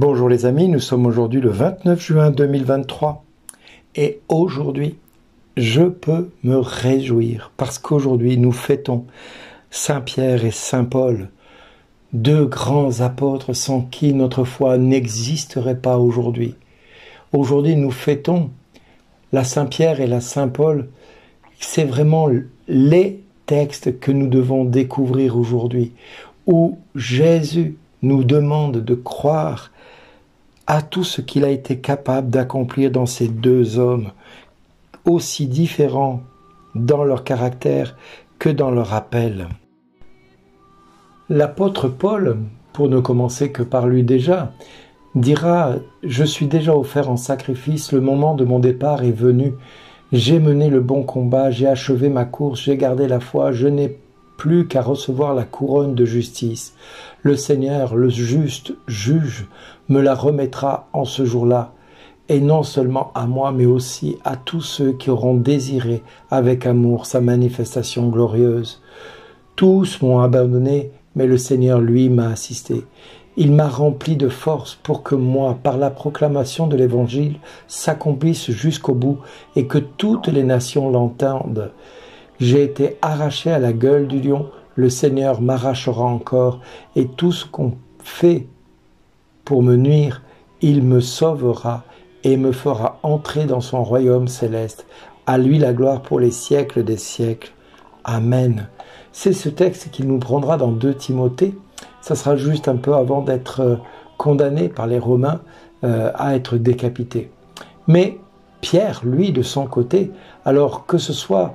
Bonjour les amis, nous sommes aujourd'hui le 29 juin 2023 et aujourd'hui je peux me réjouir parce qu'aujourd'hui nous fêtons Saint Pierre et Saint Paul, deux grands apôtres sans qui notre foi n'existerait pas aujourd'hui. Aujourd'hui nous fêtons la Saint Pierre et la Saint Paul, c'est vraiment les textes que nous devons découvrir aujourd'hui, où Jésus nous demande de croire à tout ce qu'il a été capable d'accomplir dans ces deux hommes, aussi différents dans leur caractère que dans leur appel. L'apôtre Paul, pour ne commencer que par lui déjà, dira « Je suis déjà offert en sacrifice, le moment de mon départ est venu. J'ai mené le bon combat, j'ai achevé ma course, j'ai gardé la foi, je n'ai plus qu'à recevoir la couronne de justice. Le Seigneur, le juste juge, me la remettra en ce jour-là, et non seulement à moi, mais aussi à tous ceux qui auront désiré avec amour sa manifestation glorieuse. Tous m'ont abandonné, mais le Seigneur, lui, m'a assisté. Il m'a rempli de force pour que moi, par la proclamation de l'Évangile, s'accomplisse jusqu'au bout et que toutes les nations l'entendent. J'ai été arraché à la gueule du lion, le Seigneur m'arrachera encore, et tout ce qu'on fait pour me nuire, il me sauvera et me fera entrer dans son royaume céleste. À lui la gloire pour les siècles des siècles. Amen. C'est ce texte qui nous prendra dans 2 Timothée. Ça sera juste un peu avant d'être condamné par les Romains à être décapité. Mais Pierre, lui, de son côté, alors que ce soit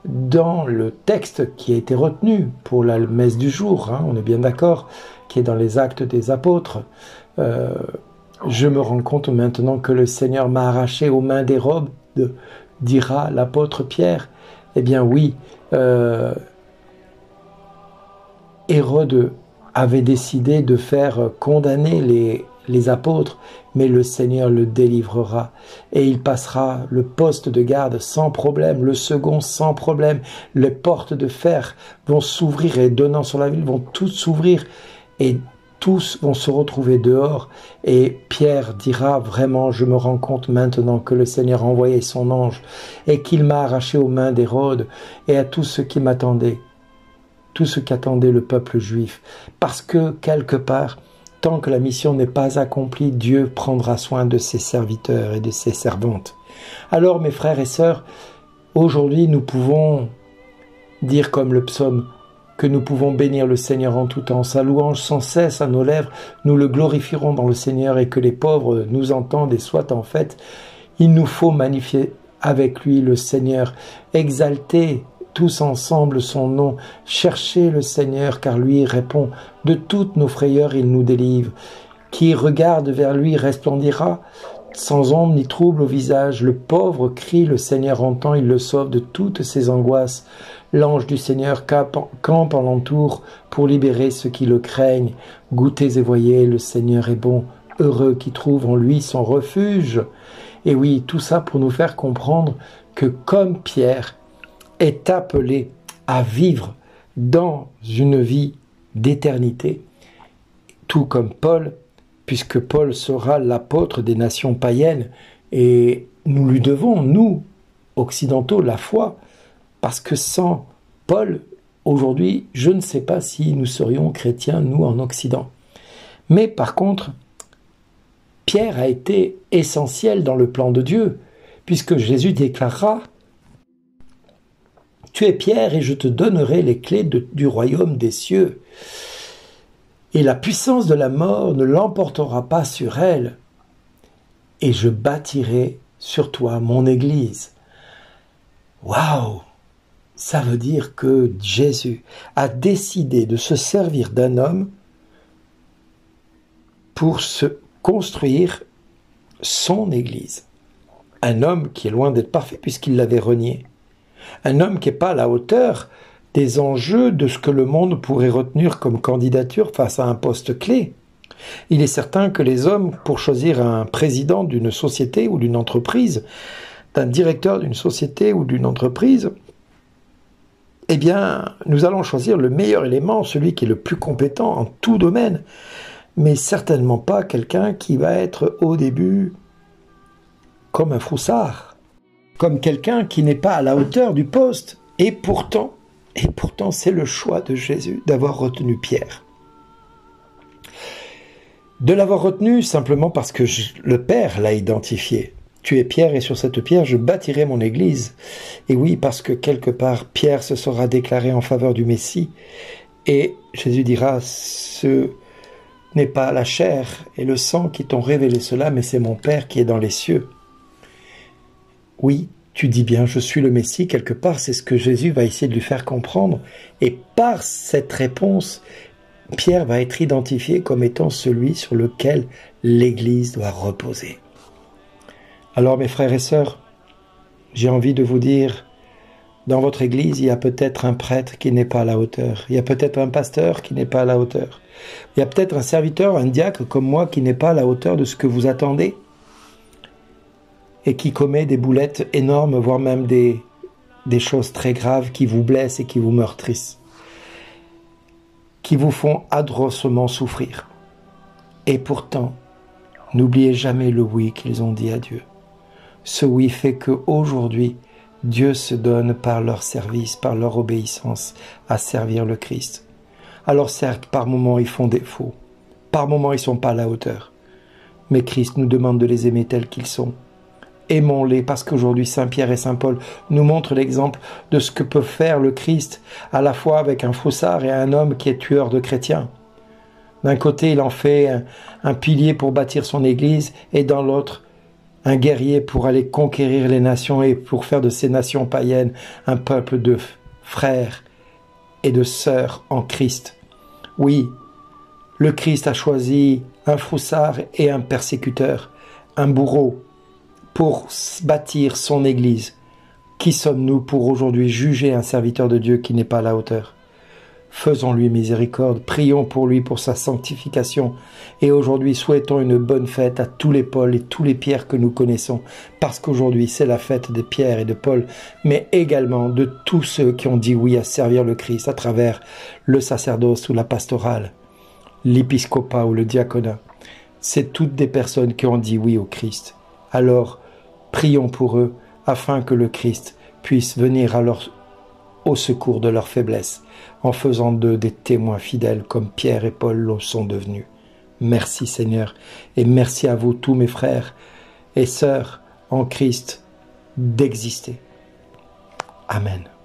dans le texte qui a été retenu pour la messe du jour, on est bien d'accord, qui est dans les Actes des Apôtres, je me rends compte maintenant que le Seigneur m'a arraché aux mains d'Hérode, dira l'apôtre Pierre. Eh bien oui, Hérode avait décidé de faire condamner les apôtres, mais le Seigneur le délivrera et il passera le poste de garde sans problème, le second sans problème. Les portes de fer vont s'ouvrir et donnant sur la ville vont toutes s'ouvrir et tous vont se retrouver dehors. Et Pierre dira vraiment, je me rends compte maintenant que le Seigneur a envoyé son ange et qu'il m'a arraché aux mains d'Hérode et à tous ceux qui m'attendaient, tout ce qu'attendait le peuple juif. Parce que quelque part, tant que la mission n'est pas accomplie, Dieu prendra soin de ses serviteurs et de ses servantes. Alors mes frères et sœurs, aujourd'hui nous pouvons dire comme le psaume, que nous pouvons bénir le Seigneur en tout temps. Sa louange sans cesse à nos lèvres, nous le glorifierons dans le Seigneur et que les pauvres nous entendent et soient en fait. Il nous faut magnifier avec lui le Seigneur, exalter tous ensemble son nom, chercher le Seigneur car lui répond. De toutes nos frayeurs il nous délivre. Qui regarde vers lui resplendira, sans ombre ni trouble au visage. Le pauvre crie, le Seigneur entend, il le sauve de toutes ses angoisses. L'ange du Seigneur campe en l'entour pour libérer ceux qui le craignent. Goûtez et voyez, le Seigneur est bon, heureux qui trouve en lui son refuge. Et oui, tout ça pour nous faire comprendre que comme Pierre est appelé à vivre dans une vie d'éternité, tout comme Paul, puisque Paul sera l'apôtre des nations païennes, et nous lui devons, nous, occidentaux, la foi, parce que sans Paul, aujourd'hui, je ne sais pas si nous serions chrétiens, nous, en Occident. Mais par contre, Pierre a été essentiel dans le plan de Dieu, puisque Jésus déclarera « Tu es Pierre et je te donnerai les clés du royaume des cieux. Et la puissance de la mort ne l'emportera pas sur elle. Et je bâtirai sur toi mon église. » Waouh! Ça veut dire que Jésus a décidé de se servir d'un homme pour se construire son église. Un homme qui est loin d'être parfait puisqu'il l'avait renié. Un homme qui n'est pas à la hauteur des enjeux de ce que le monde pourrait retenir comme candidature face à un poste clé. Il est certain que les hommes, pour choisir un président d'une société ou d'une entreprise, d'un directeur d'une société ou d'une entreprise, eh bien, nous allons choisir le meilleur élément, celui qui est le plus compétent en tout domaine. mais certainement pas quelqu'un qui va être au début comme un froussard, comme quelqu'un qui n'est pas à la hauteur du poste. Et pourtant, c'est le choix de Jésus d'avoir retenu Pierre. De l'avoir retenu simplement parce que le Père l'a identifié. Tu es Pierre et sur cette pierre je bâtirai mon église. Et oui, parce que quelque part Pierre se sera déclaré en faveur du Messie. Et Jésus dira, ce n'est pas la chair et le sang qui t'ont révélé cela, mais c'est mon Père qui est dans les cieux. Oui, tu dis bien, je suis le Messie, quelque part, c'est ce que Jésus va essayer de lui faire comprendre. Et par cette réponse, Pierre va être identifié comme étant celui sur lequel l'Église doit reposer. Alors mes frères et sœurs, j'ai envie de vous dire, dans votre Église, il y a peut-être un prêtre qui n'est pas à la hauteur. Il y a peut-être un pasteur qui n'est pas à la hauteur. Il y a peut-être un serviteur, un diacre comme moi qui n'est pas à la hauteur de ce que vous attendez et qui commet des boulettes énormes, voire même des choses très graves qui vous blessent et qui vous meurtrissent, qui vous font atrocement souffrir. Et pourtant, n'oubliez jamais le oui qu'ils ont dit à Dieu. Ce oui fait qu'aujourd'hui, Dieu se donne par leur service, par leur obéissance, à servir le Christ. Alors certes, par moments ils font défaut, par moments ils ne sont pas à la hauteur, mais Christ nous demande de les aimer tels qu'ils sont. Aimons-les parce qu'aujourd'hui Saint Pierre et Saint Paul nous montrent l'exemple de ce que peut faire le Christ, à la fois avec un froussard et un homme qui est tueur de chrétiens. D'un côté, il en fait un pilier pour bâtir son église, et dans l'autre, un guerrier pour aller conquérir les nations et pour faire de ces nations païennes un peuple de frères et de sœurs en Christ. Oui, le Christ a choisi un froussard et un persécuteur, un bourreau, pour bâtir son église. Qui sommes-nous pour aujourd'hui juger un serviteur de Dieu qui n'est pas à la hauteur? Faisons-lui miséricorde, prions pour lui, pour sa sanctification. Et aujourd'hui, souhaitons une bonne fête à tous les Paul et tous les Pierre que nous connaissons, parce qu'aujourd'hui, c'est la fête des Pierre et de Paul, mais également de tous ceux qui ont dit oui à servir le Christ à travers le sacerdoce ou la pastorale, l'épiscopat ou le diaconat. C'est toutes des personnes qui ont dit oui au Christ. Alors, prions pour eux, afin que le Christ puisse venir au secours de leur faiblesse, en faisant d'eux des témoins fidèles comme Pierre et Paul le sont devenus. Merci Seigneur, et merci à vous tous mes frères et sœurs en Christ d'exister. Amen.